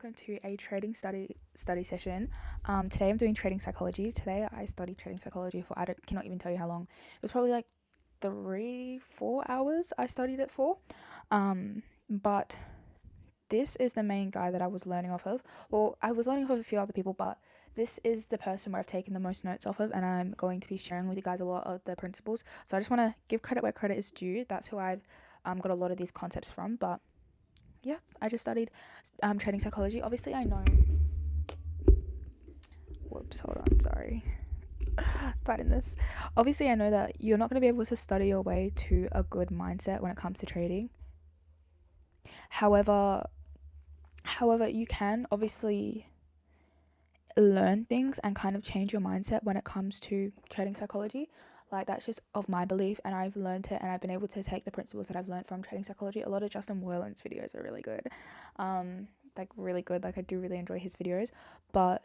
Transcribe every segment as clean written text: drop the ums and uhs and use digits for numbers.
welcome to a trading study session. Today I'm doing trading psychology. Today I studied trading psychology for cannot even tell you how long. It was probably like 3-4 hours I studied it for. But this is the main guy that I was learning off of. Well, I was learning off of a few other people, but this is the person where I've taken the most notes off of, and I'm going to be sharing with you guys a lot of the principles. So I just want to give credit where credit is due. That's who I've got a lot of these concepts from. But yeah, I just studied trading psychology. Obviously, I know. Whoops, hold on, sorry. Fighting this. Obviously, I know that you're not going to be able to study your way to a good mindset when it comes to trading. However, you can obviously learn things and kind of change your mindset when it comes to trading psychology. Like, that's just of my belief, and I've learned it, and I've been able to take the principles that I've learned from trading psychology. A lot of Justin Werland's videos are really good. Really good. Like, I do really enjoy his videos, but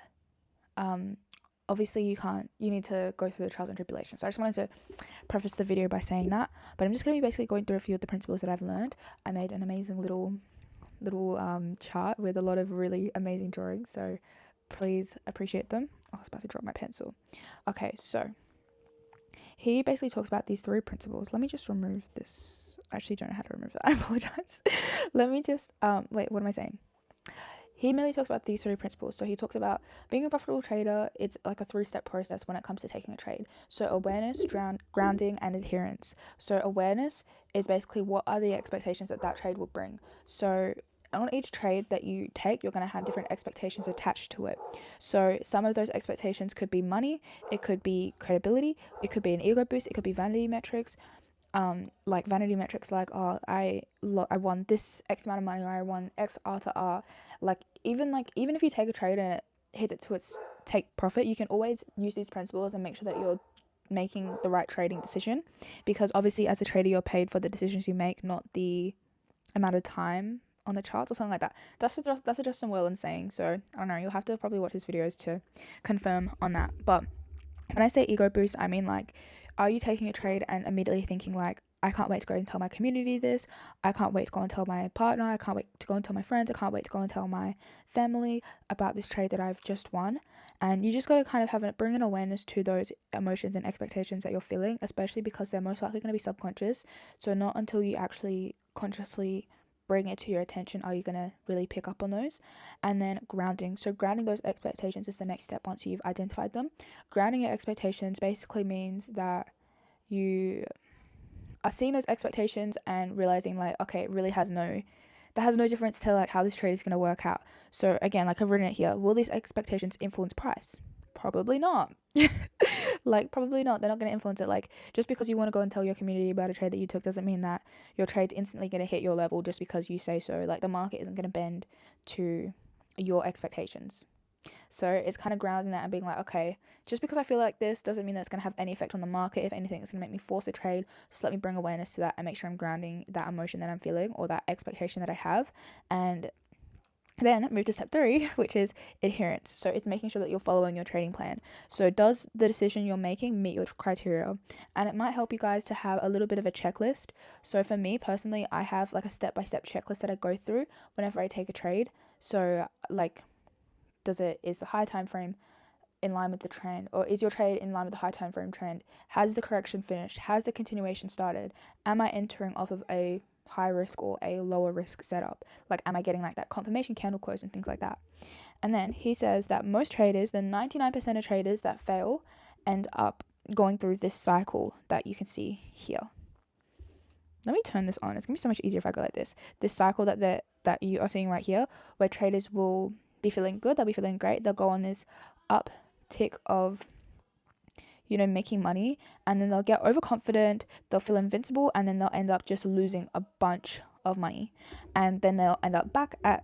obviously you need to go through the trials and tribulations. So I just wanted to preface the video by saying that, but I'm just going to be basically going through a few of the principles that I've learned. I made an amazing little chart with a lot of really amazing drawings, so please appreciate them. I was about to drop my pencil. Okay, so he basically talks about these 3 principles. Let me just remove this. I actually don't know how to remove that. I apologize. Let me just wait, what am I saying? He mainly talks about these 3 principles. So he talks about being a profitable trader. It's like a 3-step process when it comes to taking a trade. So awareness, grounding, and adherence. So awareness is basically what are the expectations that trade will bring. So on each trade that you take, you're going to have different expectations attached to it. So some of those expectations could be money, it could be credibility, it could be an ego boost, it could be vanity metrics. Like vanity metrics, like, oh, I won this X amount of money, or I won X R to R. Even if you take a trade and it hits it to its take profit, you can always use these principles and make sure that you're making the right trading decision, because obviously as a trader you're paid for the decisions you make, not the amount of time on the charts or something like that. That's a Justin Werland saying, so I don't know, you'll have to probably watch his videos to confirm on that. But when I say ego boost, I mean, like, are you taking a trade and immediately thinking like, I can't wait to go and tell my community this, I can't wait to go and tell my partner, I can't wait to go and tell my friends, I can't wait to go and tell my family about this trade that I've just won? And you just got to kind of bring an awareness to those emotions and expectations that you're feeling, especially because they're most likely going to be subconscious. So not until you actually consciously bring it to your attention are you going to really pick up on those. And then grounding. So grounding those expectations is the next step once you've identified them. Grounding your expectations basically means that you are seeing those expectations and realizing, like, okay, it really has no difference to like how this trade is going to work out. So again, like I've written it here, will these expectations influence price? Probably not. Probably not. They're not going to influence it. Like, just because you want to go and tell your community about a trade that you took doesn't mean that your trade's instantly going to hit your level just because you say so. Like, the market isn't going to bend to your expectations. So it's kind of grounding that and being like, okay, just because I feel like this doesn't mean that it's going to have any effect on the market. If anything, it's going to make me force a trade. Just let me bring awareness to that and make sure I'm grounding that emotion that I'm feeling or that expectation that I have. And then move to step 3, which is adherence. So it's making sure that you're following your trading plan. So does the decision you're making meet your criteria? And it might help you guys to have a little bit of a checklist. So for me personally, I have like a step-by-step checklist that I go through whenever I take a trade. So like, is the high time frame in line with the trend, or is your trade in line with the high time frame trend? Has the correction finished? Has the continuation started? Am I entering off of a high risk or a lower risk setup? Like, am I getting like that confirmation candle close and things like that? And then he says that most traders, the 99% of traders that fail, end up going through this cycle that you can see here. Let me turn this on. It's gonna be so much easier if I go like this. This cycle that you are seeing right here, where traders will be feeling good, they'll be feeling great, they'll go on this uptick of, making money, and then they'll get overconfident, they'll feel invincible, and then they'll end up just losing a bunch of money. And then they'll end up back at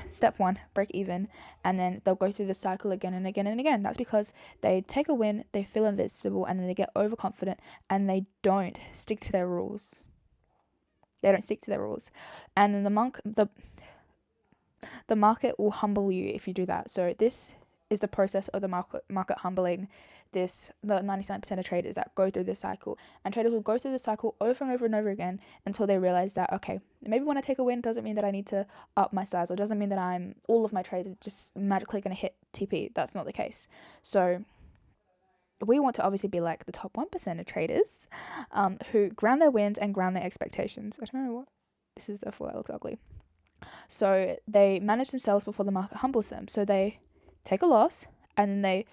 step 1, break even, and then they'll go through the cycle again and again and again. That's because they take a win, they feel invincible, and then they get overconfident, and they don't stick to their rules. And then the market will humble you if you do that. So this is the process of the market humbling the 99% of traders that go through this cycle. And traders will go through this cycle over and over and over again until they realize that, okay, maybe when I take a win doesn't mean that I need to up my size, or doesn't mean that all of my trades are just magically going to hit TP. That's not the case. So we want to obviously be like the top 1% of traders who ground their wins and ground their expectations. I don't know what this is, therefore it looks ugly. So they manage themselves before the market humbles them. So they take a loss, and then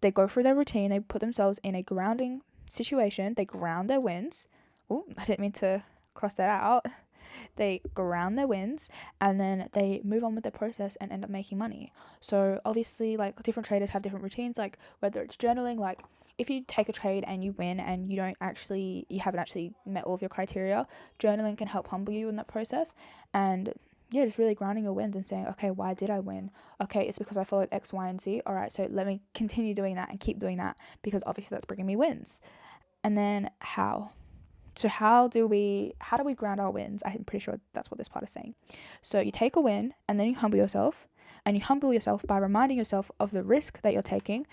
they go through their routine. They put themselves in a grounding situation. They ground their wins. Oh, I didn't mean to cross that out. They ground their wins, and then they move on with their process and end up making money. So obviously, like, different traders have different routines, like whether it's journaling. Like, if you take a trade and you win and you haven't actually met all of your criteria, journaling can help humble you in that process. And yeah, just really grounding your wins and saying, okay, why did I win? Okay, it's because I followed X, Y, and Z. All right, so let me continue doing that and keep doing that, because obviously that's bringing me wins. And then how? So how do we ground our wins? I'm pretty sure that's what this part is saying. So you take a win, and then you humble yourself, and you humble yourself by reminding yourself of the risk that you're taking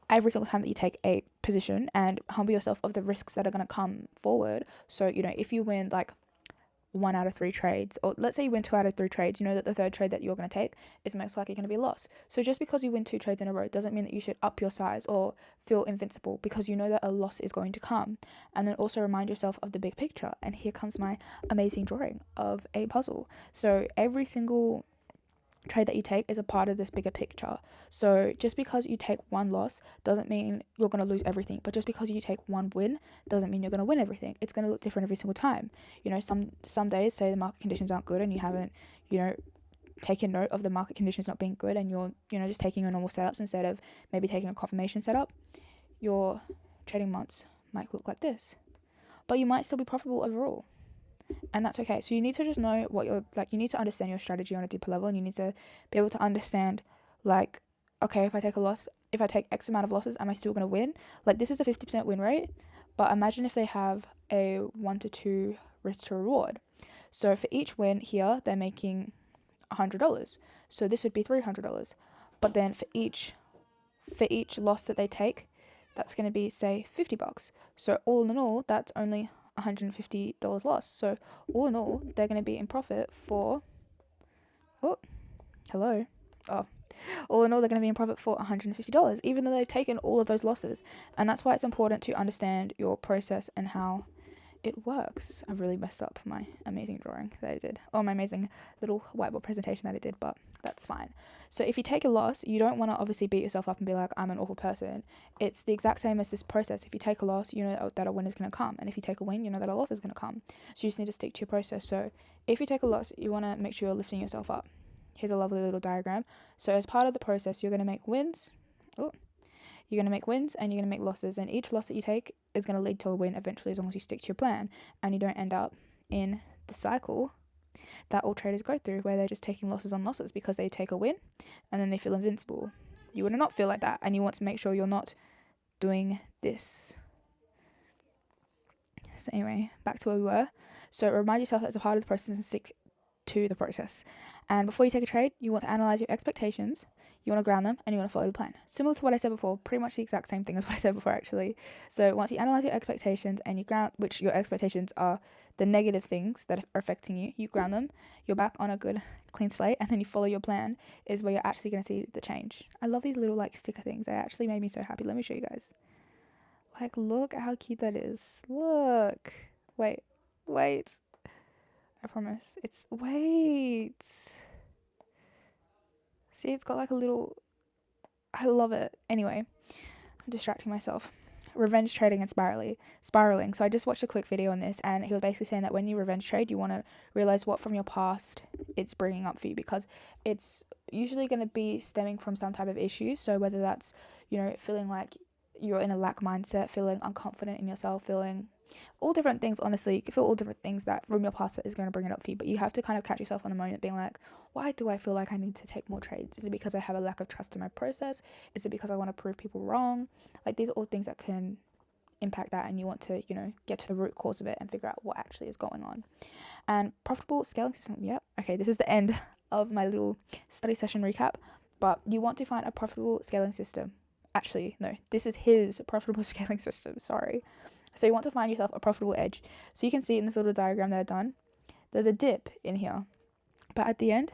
every single time that you take a position, and humble yourself of the risks that are going to come forward. So, if you win like 1 out of 3 trades, or let's say you win 2 out of 3 trades, you know that the third trade that you're going to take is most likely going to be a loss. So just because you win 2 trades in a row doesn't mean that you should up your size or feel invincible, because you know that a loss is going to come. And then also remind yourself of the big picture. And here comes my amazing drawing of a puzzle. So every single trade that you take is a part of this bigger picture. So just because you take one loss doesn't mean you're going to lose everything, but just because you take one win doesn't mean you're going to win everything. It's going to look different every single time. Some days, say the market conditions aren't good and you haven't taken note of the market conditions not being good, and you're just taking your normal setups instead of maybe taking a confirmation setup, your trading months might look like this, but you might still be profitable overall. And that's okay. So you need to just know what you're like. You need to understand your strategy on a deeper level, and you need to be able to understand, like, okay, if I take X amount of losses, am I still going to win? Like, this is a 50% win rate, but imagine if they have a 1 to 2 risk to reward. So for each win here, they're making $100. So this would be $300. But then for each loss that they take, that's going to be, say, $50. So all in all, that's only $150 loss. So all in all, they're going to be in profit for all in all, they're going to be in profit for $150, even though they've taken all of those losses. And that's why it's important to understand your process and how it works. I've really messed up my amazing drawing that I did, or my amazing little whiteboard presentation that I did, but that's fine. So if you take a loss, you don't want to obviously beat yourself up and be like, I'm an awful person. It's the exact same as this process. If you take a loss, you know that a win is going to come, and if you take a win, you know that a loss is going to come. So you just need to stick to your process. So if you take a loss, you want to make sure you're lifting yourself up. Here's a lovely little diagram. So as part of the process, you're going to make wins. You're going to make wins and you're going to make losses, and each loss that you take is going to lead to a win eventually, as long as you stick to your plan and you don't end up in the cycle that all traders go through, where they're just taking losses on losses because they take a win and then they feel invincible. You want to not feel like that, and you want to make sure you're not doing this. So anyway, back to where we were. So remind yourself that it's a part of the process and stick to the process. And before you take a trade, you want to analyze your expectations, you want to ground them, and you want to follow the plan. Similar to what I said before, pretty much the exact same thing as what I said before, actually. So once you analyze your expectations and you ground, which your expectations are the negative things that are affecting you, you ground them, you're back on a good clean slate, and then you follow your plan, is where you're actually going to see the change. I love these little like sticker things. They actually made me so happy. Let me show you guys. Like, look at how cute that is. Look. Wait. I promise. Wait. See, it's got like a little... I love it. Anyway, I'm distracting myself. Revenge trading and spiraling. So I just watched a quick video on this, and he was basically saying that when you revenge trade, you want to realize what from your past it's bringing up for you, because it's usually going to be stemming from some type of issue. So whether that's, feeling like you're in a lack mindset, feeling unconfident in yourself, feeling all different things. Honestly, you can feel all different things that from your past that is going to bring it up for you, but you have to kind of catch yourself on the moment, being like, why do I feel like I need to take more trades? Is it because I have a lack of trust in my process? Is it because I want to prove people wrong? Like, these are all things that can impact that, and you want to get to the root cause of it and figure out what actually is going on. And profitable scaling system. Yep. Okay, this is the end of my little study session recap. but you want to find a profitable scaling system. Actually, no, this is his profitable scaling system, sorry. So you want to find yourself a profitable edge. So you can see in this little diagram that I've done, there's a dip in here, but at the end,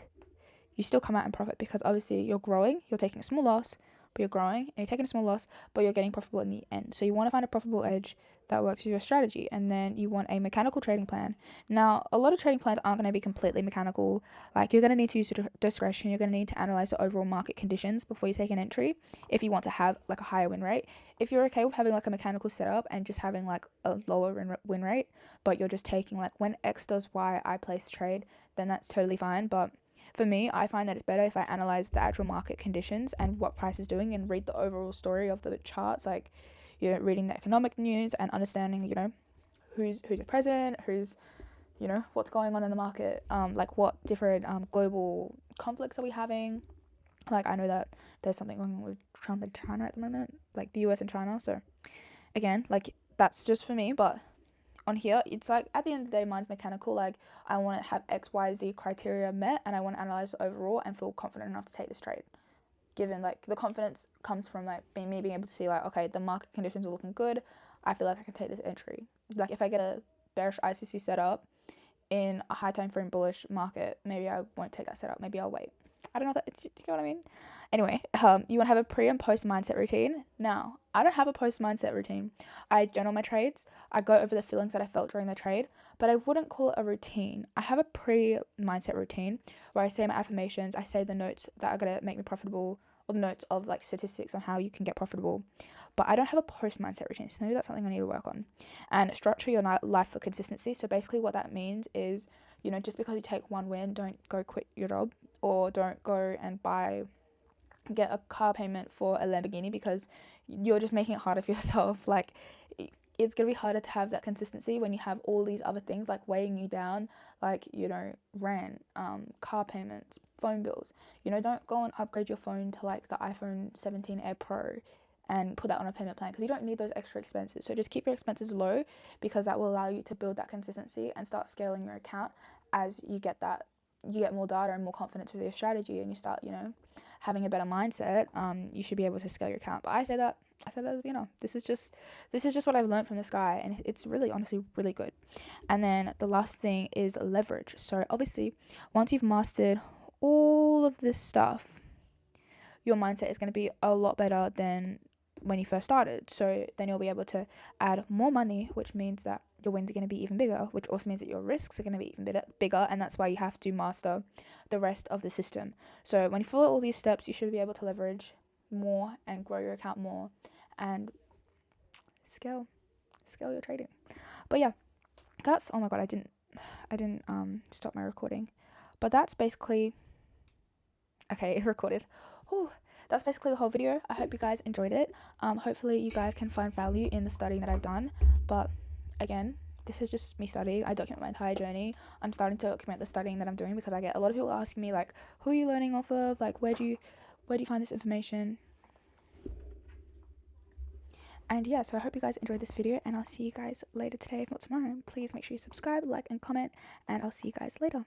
you still come out in profit because obviously you're growing, you're taking a small loss, but you're growing, and you're taking a small loss, but you're getting profitable in the end. So you want to find a profitable edge that works with your strategy, and then you want a mechanical trading plan. Now, a lot of trading plans aren't going to be completely mechanical. Like, you're going to need to use your discretion. You're going to need to analyze the overall market conditions before you take an entry if you want to have like a higher win rate. If you're okay with having like a mechanical setup and just having like a lower win rate, but you're just taking like when X does Y, I place trade, then that's totally fine. But for me, I find that it's better if I analyze the actual market conditions and what price is doing and read the overall story of the charts, like, you know, reading the economic news and understanding, you know, who's the president, who's, you know, what's going on in the market, like what different global conflicts are we having. Like, I know that there's something going on with Trump and China at the moment, like the US and China. So again, like, that's just for me, but on here, it's like at the end of the day, mine's mechanical. Like, I want to have XYZ criteria met, and I want to analyze the overall and feel confident enough to take this trade. Given like the confidence comes from like me being able to see like, okay, the market conditions are looking good, I feel like I can take this entry. Like, if I get a bearish ICC setup in a high time frame bullish market, maybe I won't take that setup. Maybe I'll wait. I don't know if that, do you get what I mean? Anyway, you want to have a pre and post mindset routine. Now, I don't have a post mindset routine. I journal my trades. I go over the feelings that I felt during the trade, but I wouldn't call it a routine. I have a pre mindset routine where I say my affirmations. I say the notes that are going to make me profitable, or the notes of like statistics on how you can get profitable. But I don't have a post mindset routine, so maybe that's something I need to work on. And structure your life for consistency. So basically what that means is, you know, just because you take one win, don't go quit your job, or don't go and get a car payment for a Lamborghini, because you're just making it harder for yourself. Like, it's going to be harder to have that consistency when you have all these other things like weighing you down, like, you know, rent, car payments, phone bills. You know, don't go and upgrade your phone to like the iPhone 17 Air Pro and put that on a payment plan, because you don't need those extra expenses. So just keep your expenses low, because that will allow you to build that consistency and start scaling your account as you get more data and more confidence with your strategy, and you start, you know, having a better mindset. You should be able to scale your account. But I say that as a beginner. This is just what I've learned from this guy, and it's really, honestly, really good. And then the last thing is leverage. So obviously, once you've mastered all of this stuff, your mindset is going to be a lot better than when you first started. So then you'll be able to add more money, which means that your wins are going to be even bigger, which also means that your risks are going to be even bigger, and that's why you have to master the rest of the system. So when you follow all these steps, you should be able to leverage more and grow your account more and scale your trading. But yeah, that's, oh my god, I didn't stop my recording. But that's basically, okay, it recorded. That's basically the whole video. I hope you guys enjoyed it. Hopefully you guys can find value in the studying that I've done. But again, this is just me studying. I document my entire journey. I'm starting to document the studying that I'm doing, because I get a lot of people asking me like, who are you learning off of? Like, where do you find this information? And yeah, so I hope you guys enjoyed this video, and I'll see you guys later today, if not tomorrow. Please make sure you subscribe, like, and comment, and I'll see you guys later.